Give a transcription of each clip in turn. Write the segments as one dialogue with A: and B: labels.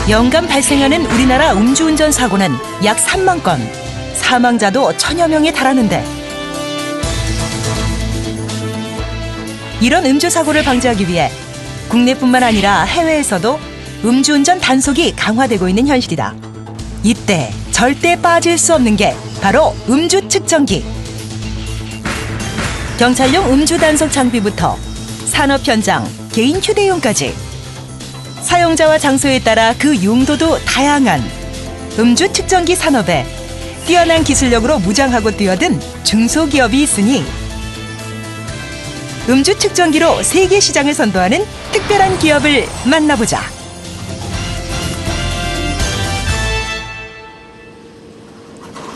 A: 연간 발생하는 우리나라 음주운전 사고는 약 3만 건, 사망자도 1000여 명에 달하는데 이런 음주 사고를 방지하기 위해 국내뿐만 아니라 해외에서도 음주운전 단속이 강화되고 있는 현실이다. 이때 절대 빠질 수 없는 게 바로 음주 측정기. 경찰용 음주 단속 장비부터 산업 현장, 개인 휴대용까지 사용자와 장소에 따라 그 용도도 다양한 음주 측정기 산업에 뛰어난 기술력으로 무장하고 뛰어든 중소기업이 있으니 음주 측정기로 세계 시장을 선도하는 특별한 기업을 만나보자.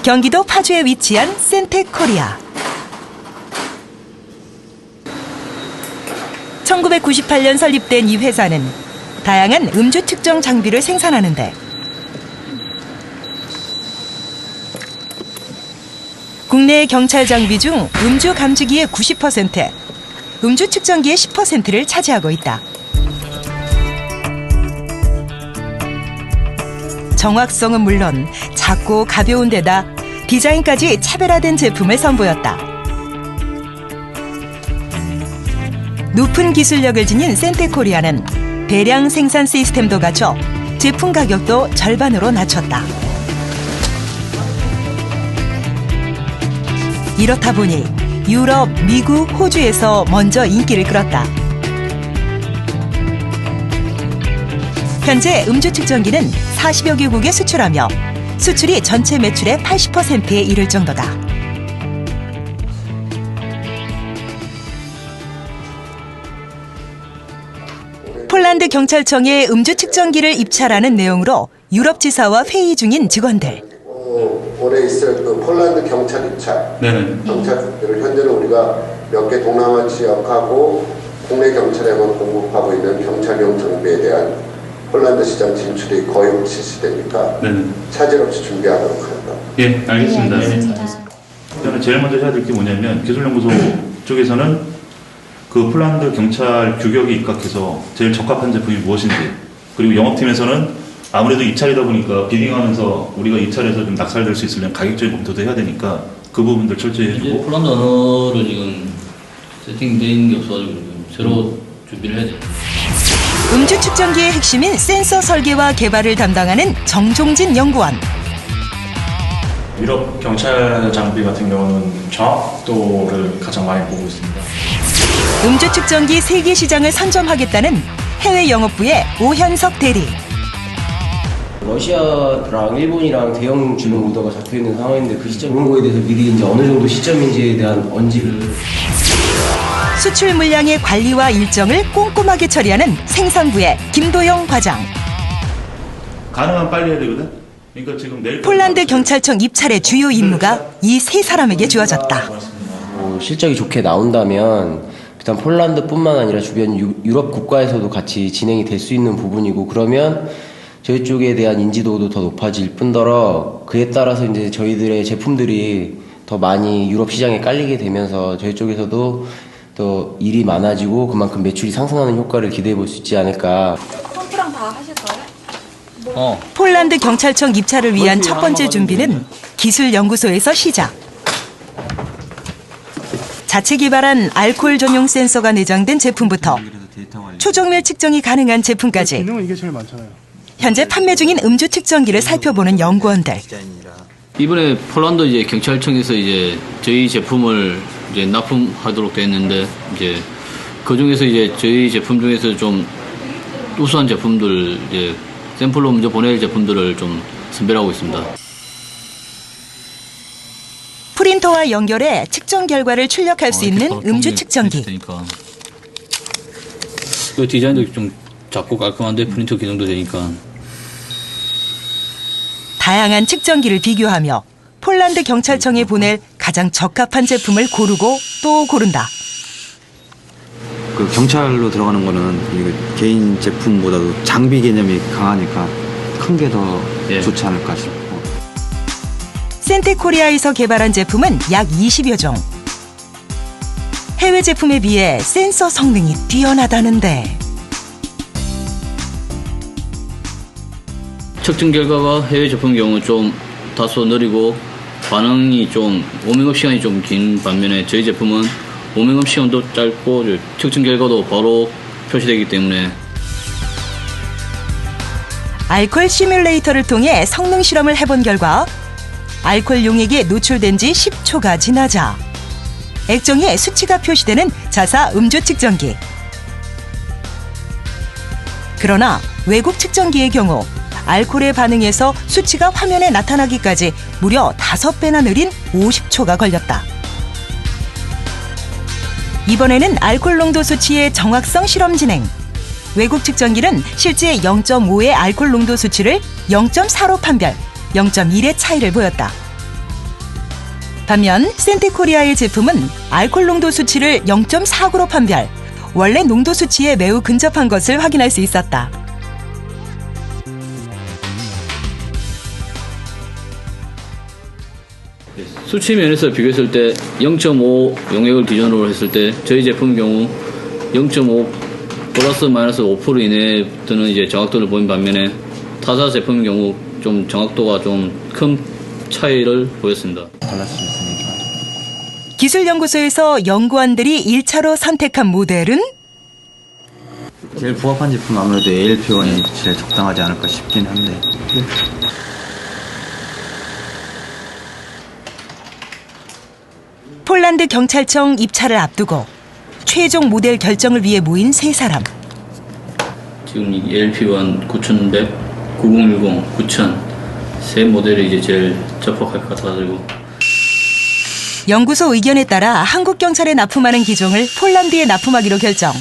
A: 경기도 파주에 위치한 센텍코리아. 1998년 설립된 이 회사는 다양한 음주 측정 장비를 생산하는데 국내 경찰 장비 중 음주 감지기의 90%, 음주 측정기의 10%를 차지하고 있다. 정확성은 물론 작고 가벼운 데다 디자인까지 차별화된 제품을 선보였다. 높은 기술력을 지닌 센텍코리아는 대량 생산 시스템도 갖춰 제품 가격도 절반으로 낮췄다. 이렇다 보니 유럽, 미국, 호주에서 먼저 인기를 끌었다. 현재 음주 측정기는 40여 개국에 수출하며 수출이 전체 매출의 80%에 이를 정도다. 폴란드 경찰청에 음주 측정기를 입찰하는 내용으로 유럽 지사와 회의 중인 직원들.
B: 올해 있을 그 폴란드 경찰 입찰, 경찰들을 현재는 우리가 몇 개 동남아 지역하고 국내 경찰에만 공급하고 있는 경찰용 장비에 대한 폴란드 시장 진출이 거의 실시되니까 차질 없이 준비하도록 한다.
C: 예, 알겠습니다. 저는 제일 먼저 해야 될 게 뭐냐면 기술연구소 쪽에서는 그 폴란드 경찰 규격에 입각해서 제일 적합한 제품이 무엇인지, 그리고 영업팀에서는 아무래도 입찰이다 보니까 비딩하면서 우리가 입찰에서 좀 낙찰될 수 있으려면 가격적인 검토도 해야 되니까 그 부분들 철저히 해주고.
D: 폴란드 언어로 지금 세팅되어 있는 게 없어가지고 새로 준비를 해야 돼요.
A: 음주 측정기의 핵심인 센서 설계와 개발을 담당하는 정종진 연구원.
E: 유럽 경찰 장비 같은 경우는 정확도를 가장 많이 보고 있습니다.
A: 음주 측정기 세계 시장을 선점하겠다는 해외 영업부의 오현석 대리.
F: 러시아랑 일본이랑 대형 주문 오더가 잡혀 있는 상황인데 그 시점 그런 거에 대해서 미리 이제 어느 정도 시점인지에 대한 언지를.
A: 수출 물량의 관리와 일정을 꼼꼼하게 처리하는 생산부의 김도영 과장.
C: 가능한 빨리 해야 되거든. 그러니까 지금 내일
A: 폴란드 경찰청 입찰의 주요 임무가 이 세 사람에게 주어졌다.
F: 실적이 좋게 나온다면 일단 폴란드뿐만 아니라 주변 유럽 국가에서도 같이 진행이 될 수 있는 부분이고, 그러면 저희 쪽에 대한 인지도도 더 높아질 뿐더러 그에 따라서 이제 저희들의 제품들이 더 많이 유럽 시장에 깔리게 되면서 저희 쪽에서도 더 일이 많아지고 그만큼 매출이 상승하는 효과를 기대해 볼 수 있지 않을까.
G: 펌프랑 다 하실 거예요?
A: 폴란드 경찰청 입찰을 위한 첫 번째 준비는 기술연구소에서 시작. 자체 개발한 알코올 전용 센서가 내장된 제품부터 초정밀 측정이 가능한 제품까지
H: 기능은 이게 제일 많잖아요.
A: 현재 판매 중인 음주 측정기를 살펴보는 연구원들.
D: 이번에 폴란드 이제 경찰청에서 이제 저희 제품을 이제 납품하도록 됐는데 이제 그 중에서 이제 저희 제품 중에서 좀 우수한 제품들 이제 샘플로 먼저 보낼 제품들을 좀 선별하고 있습니다.
A: 프린터와 연결해 측정 결과를 출력할 수 있는 음주 측정기.
D: 그 디자인도 좀 작고 깔끔한데 프린터 기능도 되니까.
A: 다양한 측정기를 비교하며 폴란드 경찰청에 보낼 가장 적합한 제품을 고르고 또 고른다.
I: 그 경찰로 들어가는 거는 개인 제품보다도 장비 개념이 강하니까 큰 게 더 좋지 않을까 싶고.
A: 센텍코리아에서 개발한 제품은 약 20여 종. 해외 제품에 비해 센서 성능이 뛰어나다는데
D: 측정 결과가 해외 제품 경우 좀 다소 느리고 반응이 좀 오밍업 시간이 좀 긴 반면에 저희 제품은 오밍업 시간도 짧고 측정 결과도 바로 표시되기 때문에
A: 알코올 시뮬레이터를 통해 성능 실험을 해본 결과 알코올 용액에 노출된 지 10초가 지나자 액정에 수치가 표시되는 자사 음주 측정기. 그러나 외국 측정기의 경우 알코올에 반응해서 수치가 화면에 나타나기까지 무려 5배나 느린 50초가 걸렸다. 이번에는 알코올 농도 수치의 정확성 실험 진행. 외국 측정기는 실제 0.5의 알코올 농도 수치를 0.4로 판별, 0.1의 차이를 보였다. 반면 센테코리아의 제품은 알코올 농도 수치를 0.49로 판별, 원래 농도 수치에 매우 근접한 것을 확인할 수 있었다.
D: 수치 면에서 비교했을 때 0.5 용액을 기준으로 했을 때 저희 제품 경우 0.5 플러스 마이너스 5% 이내에 드는 이제 정확도를 보인 반면에 타사 제품 경우 좀 정확도가 좀 큰 차이를 보였습니다.
A: 기술연구소에서 연구원들이 1차로 선택한 모델은
I: 제일 부합한 제품은 아무래도 ALP1이 제일 적당하지 않을까 싶긴 한데.
A: 폴란드 경찰청 입찰을 앞두고 최종 모델 결정을 위해 모인 세 사람.
D: 지금 이 ALP1 9100, 9010, 9000 세 모델이 이제 제일 적합할 것 같아가지고
A: 연구소 의견에 따라 한국 경찰에 납품하는 기종을 폴란드에 납품하기로 결정.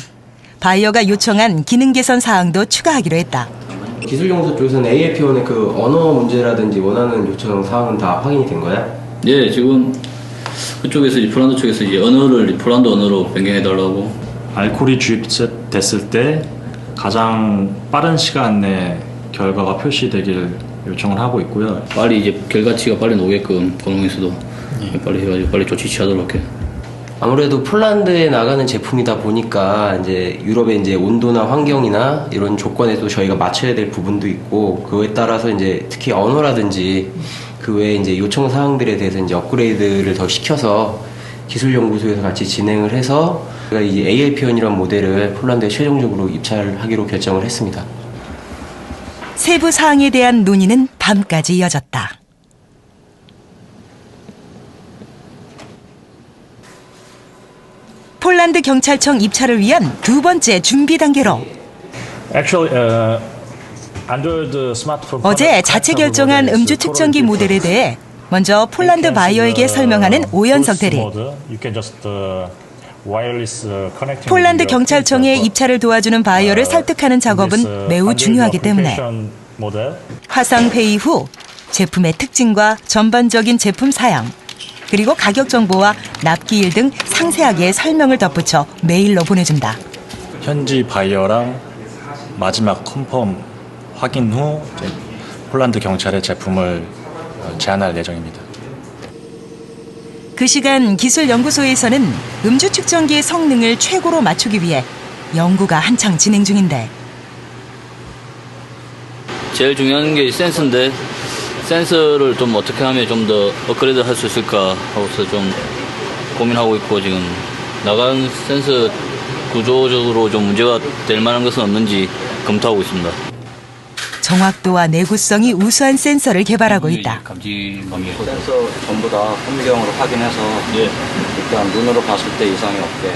A: 바이어가 요청한 기능 개선 사항도 추가하기로 했다.
F: 기술연구소 쪽에서는 ALP1의 그 언어 문제라든지 원하는 요청 사항은 다 확인이 된 거야?
D: 네, 지금 그쪽에서 이제 폴란드 쪽에서 이제 언어를 폴란드 언어로 변경해달라고.
E: 알코올이 주입됐을 때 가장 빠른 시간 내에 결과가 표시되길 요청을 하고 있고요.
D: 빨리 이제 결과치가 빨리 나오게끔 공공에서도 빨리 해가지고 빨리 조치 취하도록 해.
F: 아무래도 폴란드에 나가는 제품이다 보니까 이제 유럽의 이제 온도나 환경이나 이런 조건에도 저희가 맞춰야 될 부분도 있고 그거에 따라서 이제 특히 언어라든지 그 외에 이제 요청 사항들에 대해서 이제 업그레이드를 더 시켜서 기술연구소에서 같이 진행을 해서 저희가 이제 ALP1이라는 모델을 폴란드에 최종적으로 입찰하기로 결정을 했습니다.
A: 세부 사항에 대한 논의는 밤까지 이어졌다. 폴란드 경찰청 입찰을 위한 두 번째 준비 단계로 어제 자체 결정한 음주 측정기 모델에 대해 먼저 폴란드 바이어에게 설명하는 오연석 대리. 폴란드 경찰청의 입찰을 도와주는 바이어를 설득하는 작업은 매우 중요하기 때문에 화상 회의 후 제품의 특징과 전반적인 제품 사양 그리고 가격 정보와 납기일 등 상세하게 설명을 덧붙여 메일로 보내준다.
E: 현지 바이어랑 마지막 컨펌 확인 후 이제 폴란드 경찰에 제품을 제안할 예정입니다.
A: 그 시간 기술연구소에서는 음주 측정기의 성능을 최고로 맞추기 위해 연구가 한창 진행 중인데
D: 제일 중요한 게 센서인데 센서를 좀 어떻게 하면 좀 더 업그레이드 할 수 있을까 하고서 좀 고민하고 있고 지금 나간 센서 구조적으로 좀 문제가 될 만한 것은 없는지 검토하고 있습니다.
A: 정확도와 내구성이 우수한 센서를 개발하고 있다.
D: 감지망이
I: 센서 전부 다 현미경으로 확인해서 일단 눈으로 봤을 때 이상이 없게.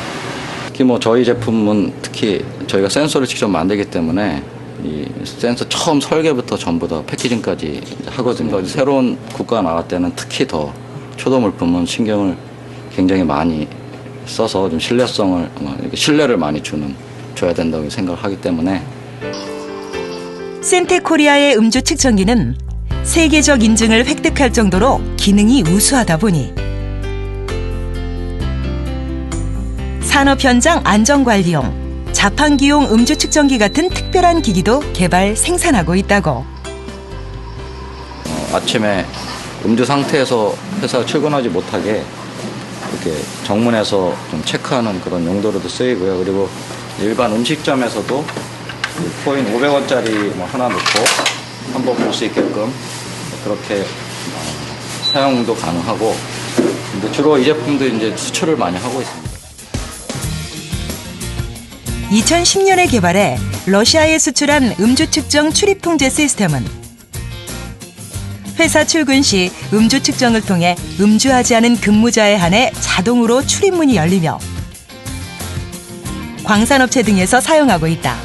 H: 특히 뭐 저희 제품은 특히 저희가 센서를 직접 만들기 때문에 이 센서 처음 설계부터 전부 다 패키징까지 하거든요. 새로운 국가가 나갈 때는 특히 더 초도 물품은 신경을 굉장히 많이 써서 좀 신뢰성을 신뢰를 많이 줘야 된다고 생각하기 때문에.
A: 센테코리아의 음주 측정기는 세계적 인증을 획득할 정도로 기능이 우수하다 보니 산업 현장 안전관리용, 자판기용 음주 측정기 같은 특별한 기기도 개발 생산하고 있다고.
H: 아침에 음주 상태에서 회사 출근하지 못하게 이렇게 정문에서 좀 체크하는 그런 용도로도 쓰이고요. 그리고 일반 음식점에서도 코인 500원짜리 뭐 하나 넣고 한번 볼 수 있게끔 그렇게 사용도 가능하고, 근데 주로 이 제품도 이제 수출을 많이 하고 있습니다.
A: 2010년에 개발해 러시아에 수출한 음주 측정 출입 통제 시스템은 회사 출근 시 음주 측정을 통해 음주하지 않은 근무자에 한해 자동으로 출입문이 열리며 광산업체 등에서 사용하고 있다.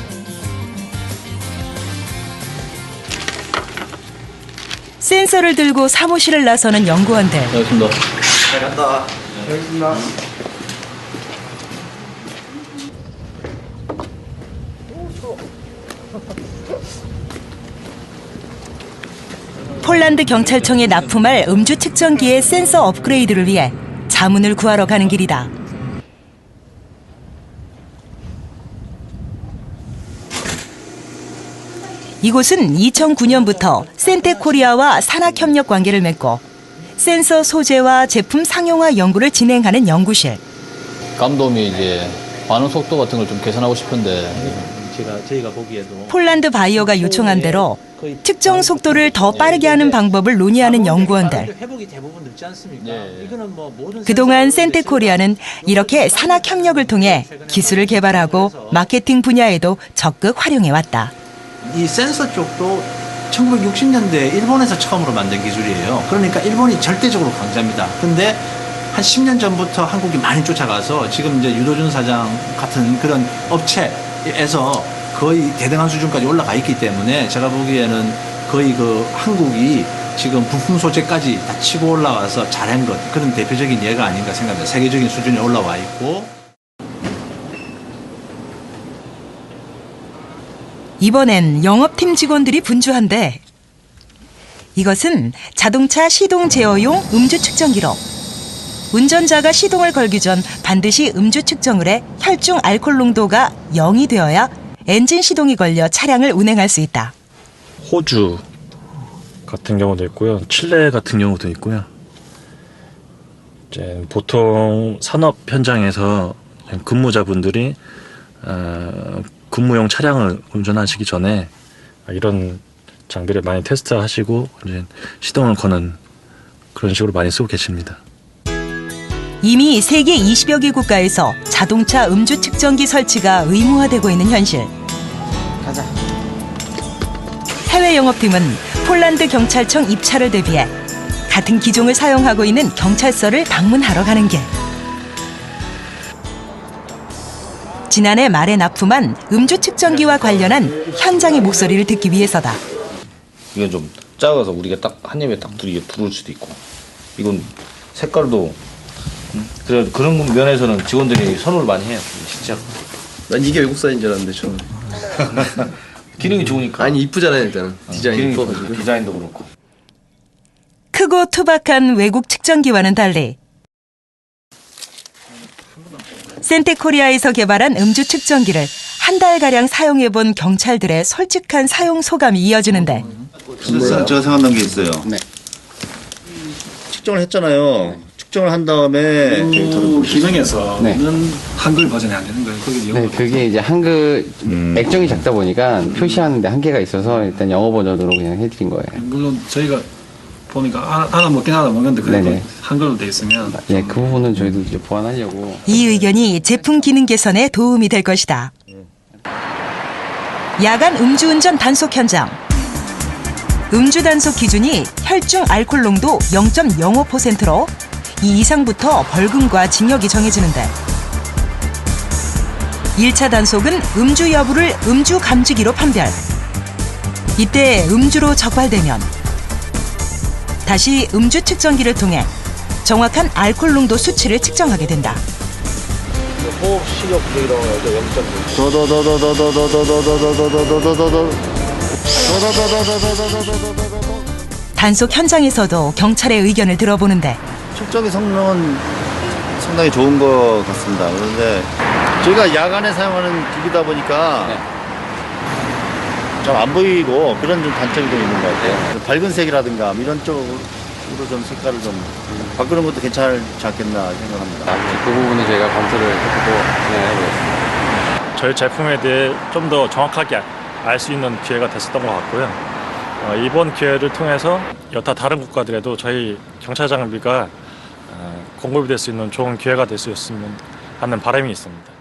A: 센서를 들고 사무실을 나서는 연구원들.
D: 알겠습니다.
H: 잘 간다.
B: 알겠습니다.
A: 폴란드 경찰청에 납품할 음주 측정기의 센서 업그레이드를 위해 자문을 구하러 가는 길이다. 이곳은 2009년부터 센테코리아와 산학협력 관계를 맺고 센서 소재와 제품 상용화 연구를 진행하는 연구실.
D: 감독이 이제 반응 속도 같은 걸 좀 개선하고 싶은데
J: 저희가 보기에도
A: 폴란드 바이어가 요청한 대로 측정 속도를 더 빠르게 하는 방법을 논의하는 연구원들.
J: 회복이 대부분 늦지 않습니까? 이거는 모든
A: 그동안 센테코리아는 이렇게 산학협력을 통해 기술을 개발하고 마케팅 분야에도 적극 활용해왔다.
J: 이 센서 쪽도 1960년대 일본에서 처음으로 만든 기술이에요. 그러니까 일본이 절대적으로 강자입니다. 근데 한 10년 전부터 한국이 많이 쫓아가서 지금 이제 유도준 사장 같은 그런 업체에서 거의 대등한 수준까지 올라가 있기 때문에 제가 보기에는 거의 그 한국이 지금 부품 소재까지 다 치고 올라와서 잘한 것, 그런 대표적인 예가 아닌가 생각합니다. 세계적인 수준에 올라와 있고.
A: 이번엔 영업팀 직원들이 분주한데 이것은 자동차 시동 제어용 음주 측정기로 운전자가 시동을 걸기 전 반드시 음주 측정을 해 혈중 알코올 농도가 0이 되어야 엔진 시동이 걸려 차량을 운행할 수 있다.
E: 호주 같은 경우도 있고요. 칠레 같은 경우도 있고요. 이제 보통 산업 현장에서 근무자분들이 근무용 차량을 운전하시기 전에 이런 장비를 많이 테스트하시고 이제 시동을 거는 그런 식으로 많이 쓰고 계십니다.
A: 이미 세계 20여 개 국가에서 자동차 음주 측정기 설치가 의무화되고 있는 현실.
F: 가자.
A: 해외 영업팀은 폴란드 경찰청 입찰을 대비해 같은 기종을 사용하고 있는 경찰서를 방문하러 가는 길. 지난해 말에 납품한 음주 측정기와 관련한 현장의 목소리를 듣기 위해서다.
K: 이건 좀 작아서 우리가 딱 한 입에 딱 들이게 부를 수도 있고, 이건 색깔도 그래 그런 면에서는 직원들이 선호를 많이 해요. 진짜.
L: 난 이게 외국산인 줄 알았는데 처음에.
K: 기능이 좋으니까.
L: 아니 이쁘잖아요 일단. 디자인이 이뻐가지고.
K: 디자인도 그렇고.
A: 크고 투박한 외국 측정기와는 달리 센테코리아에서 개발한 음주 측정기를 한 달가량 사용해본 경찰들의 솔직한 사용 소감이 이어지는데
M: 제가 생각난 게 있어요.
F: 네.
M: 측정을 했잖아요. 측정을 한 다음에
N: 기능에서는
F: 네.
N: 한글 버전이 안 되는 거예요. 거기
F: 네, 그게 이제 한글 액정이 작다 보니까 표시하는데 한계가 있어서 일단 영어 버전으로 그냥 해드린 거예요.
N: 물론 저희가 보니까 알아먹긴 알아먹는데 그래도 한글로 돼 있으면
F: 예, 그 부분은 저희도 이제 보완하려고.
A: 이 의견이 제품 기능 개선에 도움이 될 것이다. 야간 음주운전 단속 현장. 음주 단속 기준이 혈중 알코올 농도 0.05%로 이 이상부터 벌금과 징역이 정해지는데 1차 단속은 음주 여부를 음주 감지기로 판별. 이때 음주로 적발되면 다시 음주 측정기를 통해 정확한 알코올 농도 수치를 측정하게 된다.
K: 호흡 시력 이런 거 0.9.
A: 단속 현장에서도 경찰의 의견을 들어보는데
M: 측정기 성능은 상당히 좋은 것 같습니다. 그런데 저희가 야간에 사용하는 기기다 보니까 좀 안 보이고 그런 좀 단점이 좀 있는 것 같아요. 밝은 색이라든가 이런 쪽으로 좀 색깔을 좀 바꾸는 것도 괜찮지 않겠나 생각합니다.
F: 그 부분은 저희가 검토를 해보고 진행해보겠습니다.
E: 저희 제품에 대해 좀 더 정확하게 알 수 있는 기회가 됐었던 것 같고요. 이번 기회를 통해서 여타 다른 국가들에도 저희 경찰 장비가 공급이 될 수 있는 좋은 기회가 될 수 있으면 하는 바람이 있습니다.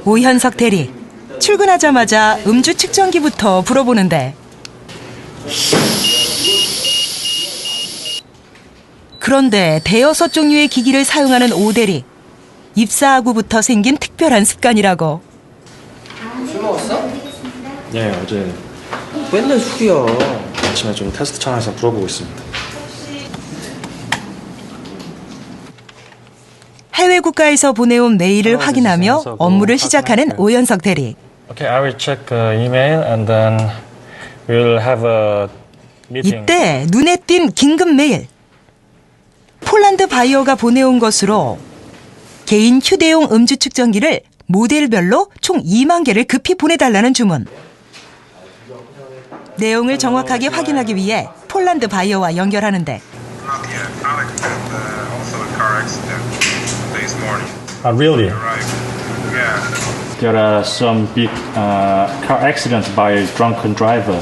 A: 오현석 대리, 출근하자마자 음주 측정기부터 불어보는데 그런데 대여섯 종류의 기기를 사용하는 오 대리, 입사하고부터 생긴 특별한 습관이라고.
F: 술 먹었어?
E: 네, 어제
F: 맨날 술이야.
E: 아침에 좀 테스트 차원에서 불어보고 있습니다.
A: 해외 국가에서 보내온 메일을 확인하며 업무를 시작하는 오현석 대리.
E: Okay, I will check email and then we'll have a meeting.
A: 이때 눈에 띈 긴급 메일. 폴란드 바이어가 보내온 것으로 개인 휴대용 음주 측정기를 모델별로 총 2만 개를 급히 보내달라는 주문. 내용을 정확하게 확인하기 위해 폴란드 바이어와 연결하는데
E: Really? There are some big car accidents by drunken driver.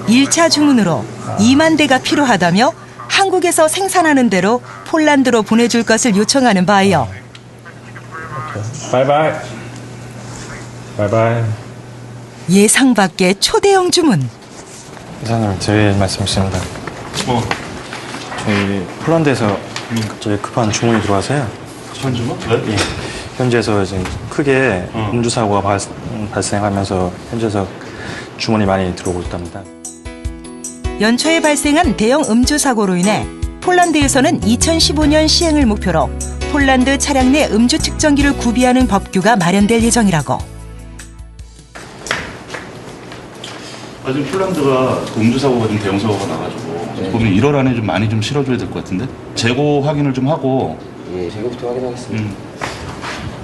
A: 1차 주문으로 2만 대가 필요하다며 한국에서 생산하는 대로 폴란드로 보내줄 것을 요청하는 바이어.
E: Bye bye. Bye bye.
A: 예상 밖의 초대형 주문.
E: 이사님, 제 말씀 있습니다. 저희 폴란드에서 저희 급한 주문이 들어와서요.
C: 급한 주문? 네?
E: 예. 현지에서 이제 크게 음주 사고가 발생하면서 현지에서 주문이 많이 들어오고 있답니다.
A: 연초에 발생한 대형 음주 사고로 인해 폴란드에서는 2015년 시행을 목표로 폴란드 차량 내 음주 측정기를 구비하는 법규가 마련될 예정이라고.
C: 지금 폴란드가 음주 사고가 좀 대형 사고가 나가지고 그러면 1월 안에 좀 많이 좀 실어줘야 될 것 같은데 재고 확인을 좀 하고.
F: 예, 재고부터 확인하겠습니다.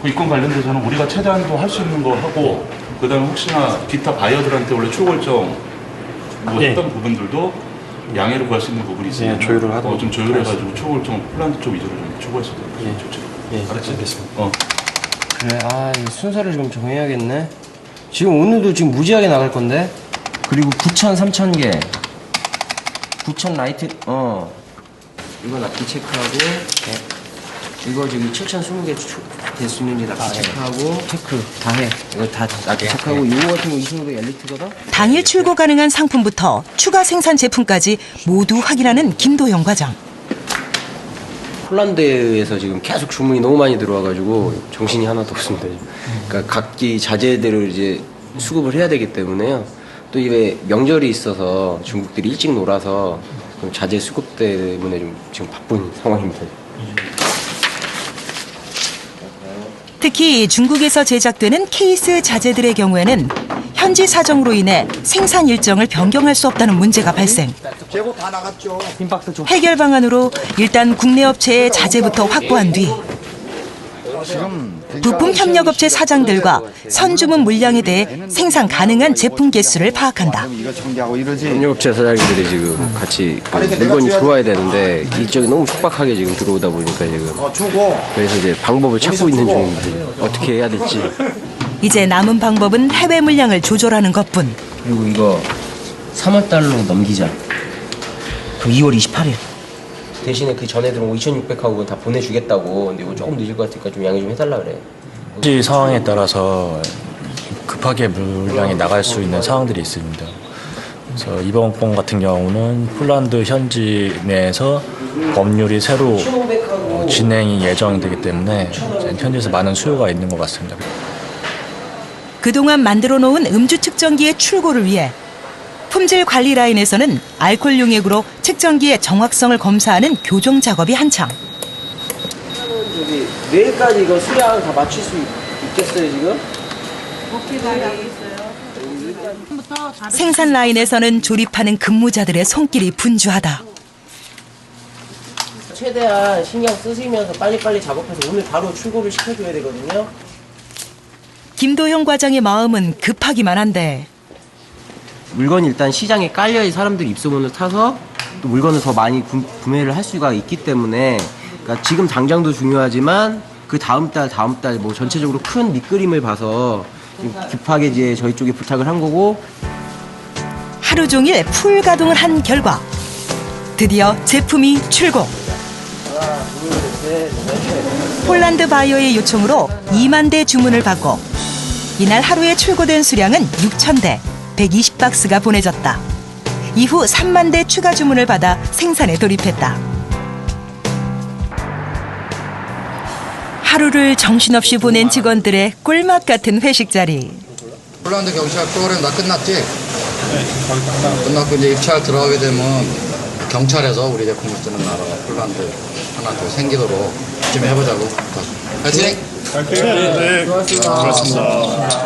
C: 그 이건 관련돼서는 우리가 최대한도 할 수 있는 거 하고 그다음에 혹시나 기타 바이어들한테 원래 추후 결정 뭐 했던 부분들도 양해를 구할 수 있는 부분이 있으면
E: 조율을 하도록
C: 좀 조율해가지고 추후 결정 폴란드 쪽 위주로 좀 추구했을 때 좋지.
E: 알았지? 알겠습니다.
F: 그래, 이 순서를 좀 정해야겠네. 지금 오늘도 지금 무지하게 나갈 건데. 그리고 9,000, 3,000개. 9,000 라이트, 이건 납기 체크하고, 이거 저기 7,020개 됐으면 이제 납기 체크하고, 체크 다 해. 이거 다 납기 체크하고, 이거 같은 거 2500 엘리트거든?
A: 당일 출고 가능한 상품부터 추가 생산 제품까지 모두 확인하는 김도영 과장.
F: 폴란드에서 지금 계속 주문이 너무 많이 들어와가지고 정신이 하나도 없습니다. 그러니까 각기 자재들을 이제 수급을 해야 되기 때문에요. 또 이게 명절이 있어서 중국들이 일찍 놀아서 자재 수급 때문에 좀 지금 바쁜 상황입니다.
A: 특히 중국에서 제작되는 케이스 자재들의 경우에는 현지 사정으로 인해 생산 일정을 변경할 수 없다는 문제가 발생.
O: 재고 다 나갔죠.
A: 해결 방안으로 일단 국내 업체의 자재부터 확보한 뒤 부품 협력업체 사장들과 선주문 물량에 대해 생산 가능한 제품 개수를 파악한다.
F: 협력업체 사장님들이 지금 같이 물건이 들어와야 되는데 일정이 너무 촉박하게 지금 들어오다 보니까 지금 그래서 이제 방법을 찾고 있는 중입니다. 어떻게 해야 될지.
A: 이제 남은 방법은 해외 물량을 조절하는 것뿐.
F: 그리고 이거 3월 달로 넘기자. 그럼 2월 28일. 대신에 그 전에 들어온 2,600하고 다 보내주겠다고. 근데 이거 조금 늦을 것 같으니까 좀 양해 좀 해달라 그래.
E: 현지 상황에 따라서 급하게 물량이 나갈 수 있는 상황들이 있습니다. 그래서 이번 건 같은 경우는 폴란드 현지 내에서 법률이 새로 진행이 예정되기 때문에 현지에서 많은 수요가 있는 것 같습니다.
A: 그동안 만들어 놓은 음주 측정기의 출고를 위해 품질 관리 라인에서는 알코올 용액으로 측정기의 정확성을 검사하는 교정 작업이 한창.
F: 내일까지 이거 수량 다 맞출 수 있겠어요 지금?
A: 생산 라인에서는 조립하는 근무자들의 손길이 분주하다.
F: 최대한 신경 쓰시면서 빨리빨리 작업해서 오늘 바로 출고를 시켜줘야 되거든요.
A: 김도형 과장의 마음은 급하기만 한데
F: 물건이 일단 시장에 깔려야 사람들이 입소문을 타서 또 물건을 더 많이 구매를 할 수가 있기 때문에 그러니까 지금 당장도 중요하지만 그 다음 달 뭐 전체적으로 큰 밑그림을 봐서 급하게 이제 저희 쪽에 부탁을 한 거고
A: 하루 종일 풀 가동을 한 결과 드디어 제품이 출고. 폴란드 바이어의 요청으로 2만 대 주문을 받고 이날 하루에 출고된 수량은 6,000대, 120박스가 보내졌다. 이후 3만 대 추가 주문을 받아 생산에 돌입했다. 하루를 정신없이 보낸 직원들의 꿀맛 같은 회식 자리.
O: 폴란드 경찰 프로그램 다 끝났지? 네, 거의 끝났고 이제 입찰 들어가게 되면 경찰에서 우리 제품을 쓰는 나라가 폴란드 하나 더 생기도록 좀 해보자고. 파이팅!
P: 네, 고맙습니다.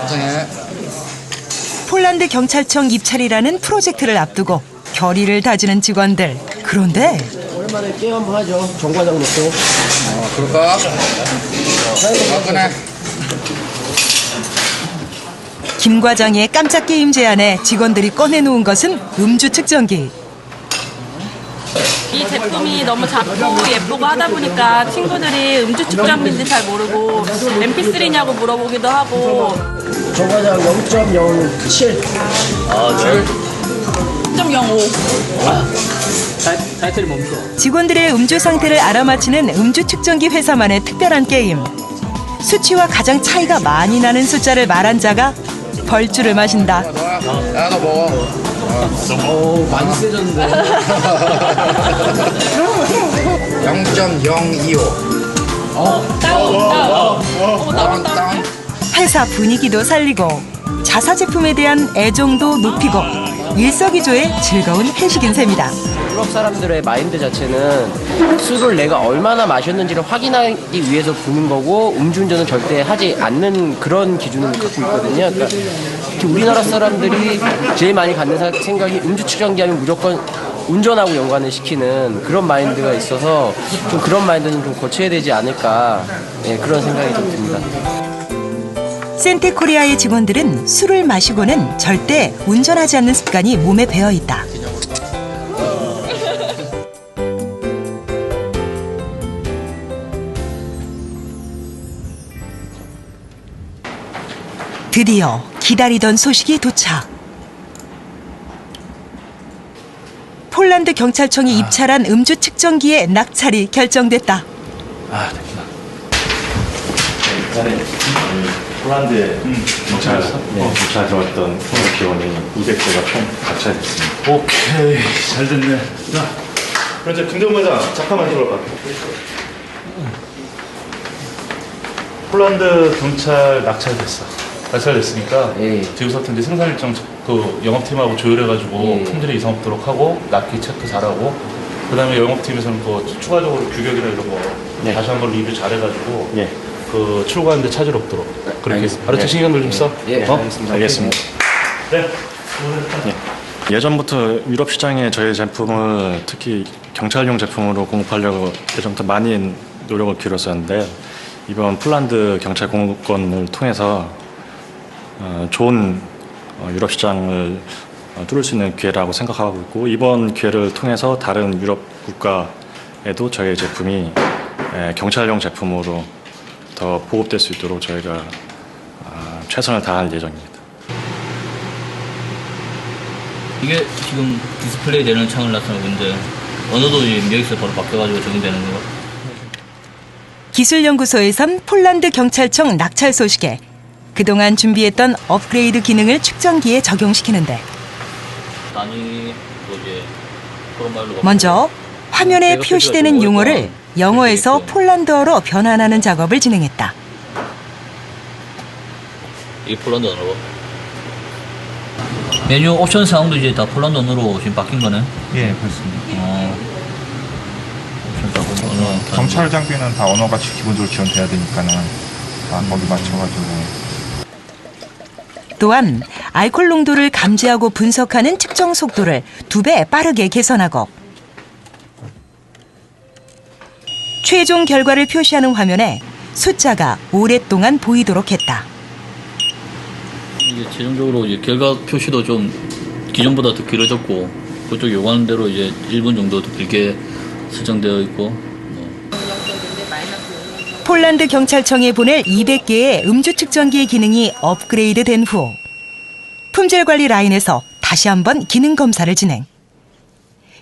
O: 고생해.
A: 폴란드 경찰청 입찰이라는 프로젝트를 앞두고 결의를 다지는 직원들. 그런데
F: 오랜만에 게임 한번 하죠. 정과장 놓고.
O: 그럴까? 그래.
A: 김 과장의 깜짝 게임 제안에 직원들이 꺼내놓은 것은 음주 측정기.
G: 이 제품이 너무 작고 예쁘고 하다 보니까 친구들이 음주 측정기인지 잘 모르고 MP3냐고 물어보기도 하고.
F: 정과장 0.07.
G: 0.05.
D: 타이틀이 멈춰.
A: 직원들의 음주 상태를 알아맞히는 음주 측정기 회사만의 특별한 게임. 수치와 가장 차이가 많이 나는 숫자를 말한 자가 벌주를 마신다.
O: 야, 너 먹어.
F: 많이 세졌는데.
O: 0.025. 다운.
A: 회사 분위기도 살리고 자사 제품에 대한 애정도 높이고 일석이조의 즐거운 회식인 셈이다.
F: 유럽 사람들의 마인드 자체는 술을 내가 얼마나 마셨는지를 확인하기 위해서 부는 거고 음주운전은 절대 하지 않는 그런 기준을 갖고 있거든요. 그러니까 특히 우리나라 사람들이 제일 많이 갖는 생각이 음주 측정기하면 무조건 운전하고 연관을 시키는 그런 마인드가 있어서 좀 그런 마인드는 좀 고쳐야 되지 않을까, 네, 그런 생각이 좀 듭니다.
A: 센테코리아의 직원들은 술을 마시고는 절대 운전하지 않는 습관이 몸에 배어 있다. 드디어 기다리던 소식이 도착. 폴란드 경찰청이 입찰한 음주 측정기의 낙찰이 결정됐다.
C: 됐구나. 일단은 폴란드에 경찰 들어왔던 기원이 200대가 총 낙찰됐습니다. 오케이, 잘 됐네. 자, 그럼 이제 김대훈 회장 잠깐만 들어봐. 폴란드 경찰 낙찰됐으니까 지금부터 이제 생산 일정 그 영업팀하고 조율해가지고 품질이 이상 없도록 하고 납기 체크 잘하고 그다음에 영업팀에서는 또 추가적으로 규격이나 이런 거 다시 한번 리뷰 잘해가지고 그 출고하는데 차질 없도록 그렇게 알았지? 신경들 좀 써.
E: 알겠습니다.
C: 네.
E: 예전부터 유럽 시장에 저희 제품을 특히 경찰용 제품으로 공급하려고 예전부터 많이 노력을 기울였었는데 이번 폴란드 경찰 공급권을 통해서 좋은 유럽 시장을 뚫을 수 있는 기회라고 생각하고 있고 이번 기회를 통해서 다른 유럽 국가에도 저희 제품이 경찰용 제품으로 더 보급될 수 있도록 저희가 최선을 다할 예정입니다.
D: 이게 지금 디스플레이 되는 창을 나타내고 있는데 언어도 여기서 바로 바뀌어가지고 적용되는 거예요?
A: 기술연구소에선 폴란드 경찰청 낙찰 소식에 그동안 준비했던 업그레이드 기능을 측정기에 적용시키는데 먼저 화면에 표시되는 용어를 영어에서 폴란드어로 변환하는 작업을 진행했다.
D: 이게 폴란드 언어로? 메뉴 옵션 사항도 이제 다 폴란드 언어로 지금 바뀐 거네?
Q: 예, 그렇습니다. 경찰 장비는 다 언어가 기본적으로 지원돼야 되니까는 다 거기 맞춰가지고.
A: 또한 알코올 농도를 감지하고 분석하는 측정 속도를 2배 빠르게 개선하고 최종 결과를 표시하는 화면에 숫자가 오랫동안 보이도록 했다.
D: 이제 최종적으로 이제 결과 표시도 좀 기존보다 더 길어졌고 그쪽 요구하는 대로 이제 1분 정도 더 길게 설정되어 있고.
A: 폴란드 경찰청에 보낼 200개의 음주 측정기의 기능이 업그레이드된 후 품질 관리 라인에서 다시 한번 기능 검사를 진행.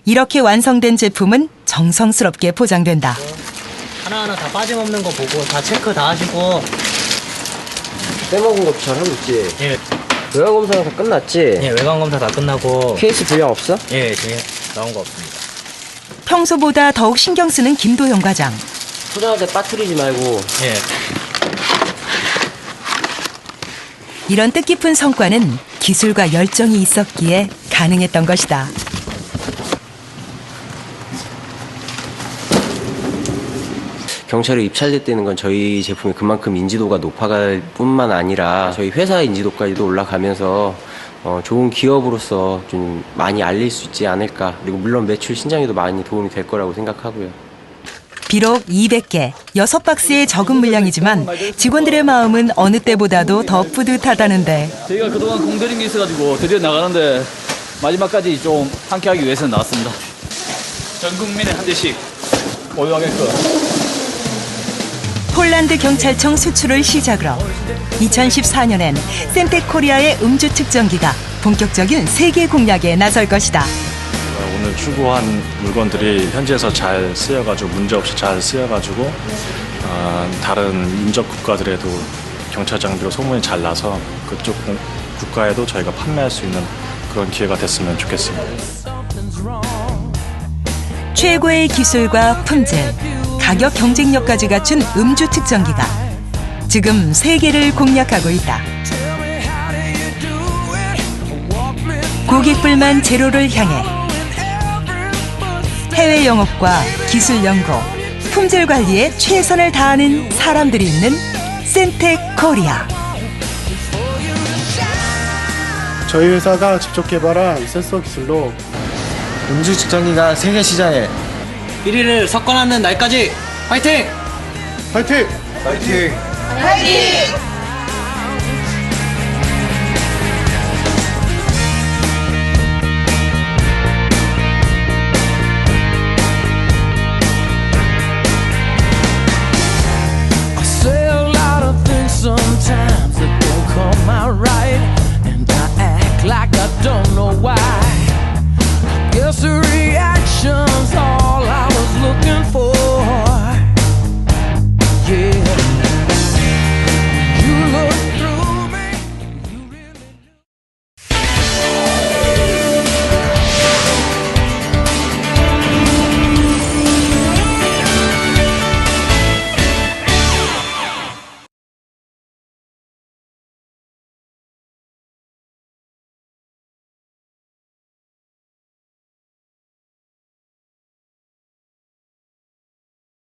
A: 이렇게 완성된 제품은 정성스럽게 포장된다.
R: 하나하나 다 빠짐없는 거 보고 다 체크 다 하시고.
F: 빼먹은 거 잘 하고 있지?
R: 예.
F: 외관 검사는 다 끝났지?
R: 예, 외관 검사 다 끝나고.
F: 케이스 불량 없어?
R: 예, 나온 거 없습니다.
A: 평소보다 더욱 신경 쓰는 김도영 과장.
F: 포장할 때 빠뜨리지 말고.
R: 예.
A: 이런 뜻깊은 성과는 기술과 열정이 있었기에 가능했던 것이다.
F: 경찰에 입찰됐다는 건 저희 제품이 그만큼 인지도가 높아갈 뿐만 아니라 저희 회사의 인지도까지도 올라가면서 좋은 기업으로서 좀 많이 알릴 수 있지 않을까. 그리고 물론 매출 신장에도 많이 도움이 될 거라고 생각하고요.
A: 비록 200개, 6박스의 적은 물량이지만 직원들의 마음은 어느 때보다도 더 뿌듯하다는데.
D: 저희가 그동안 공들인 게 있어가지고 드디어 나가는데 마지막까지 좀 함께하기 위해서 나왔습니다. 전 국민에 한 대씩 보유하게끔.
A: 폴란드 경찰청 수출을 시작으로 2014년엔 센텍코리아의 음주 측정기가 본격적인 세계 공략에 나설 것이다.
E: 오늘 추구한 물건들이 현지에서 잘 쓰여가지고 문제없이 잘 쓰여가지고 다른 인접 국가들에도 경찰 장비로 소문이 잘 나서 그쪽 국가에도 저희가 판매할 수 있는 그런 기회가 됐으면 좋겠습니다.
A: 최고의 기술과 품질, 가격 경쟁력까지 갖춘 음주 측정기가 지금 세계를 공략하고 있다. 고객불만 제로를 향해 해외 영업과 기술 연구, 품질 관리에 최선을 다하는 사람들이 있는 센텍코리아.
S: 저희 회사가 직접 개발한 센서 기술로 음주 측정기가 세계 시장에
R: 1위를 석권하는 날까지 화이팅!
S: 화이팅!
R: 화이팅!
G: 화이팅!